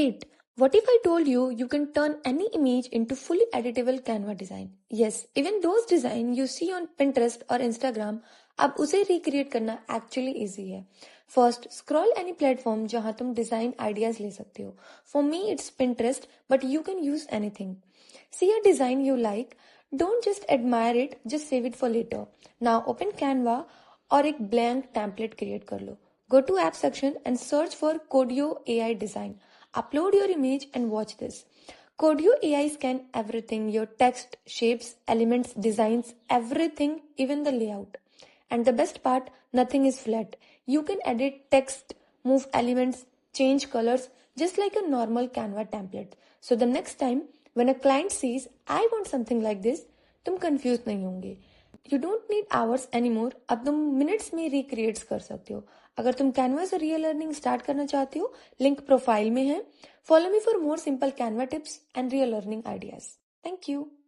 Wait, what if I told you you can turn any image into fully editable Canva design? Yes, even those design you see on Pinterest or Instagram, अब उसे recreate करना actually easy है. First, scroll any platform जहाँ तुम design ideas ले सकते हो. For me, it's Pinterest, but you can use anything. See a design you like, don't just admire it, just save it for later. Now open Canva और एक blank template create कर लो. Go to app section and search for Codio AI design. Upload your image and watch this. Codio AI scan everything, your text, shapes, elements, designs, everything, even the layout. And the best part, nothing is flat. You can edit text, move elements, change colors, just like a normal Canva template. So the next time when a client says, I want something like this, तुम confused नहीं होंगे. You don't need hours anymore. अब तुम minutes में recreates कर सकते हो. अगर तुम Canva से real learning start करना चाहते हो, link profile में है. Follow me for more simple Canva tips and real learning ideas. Thank you.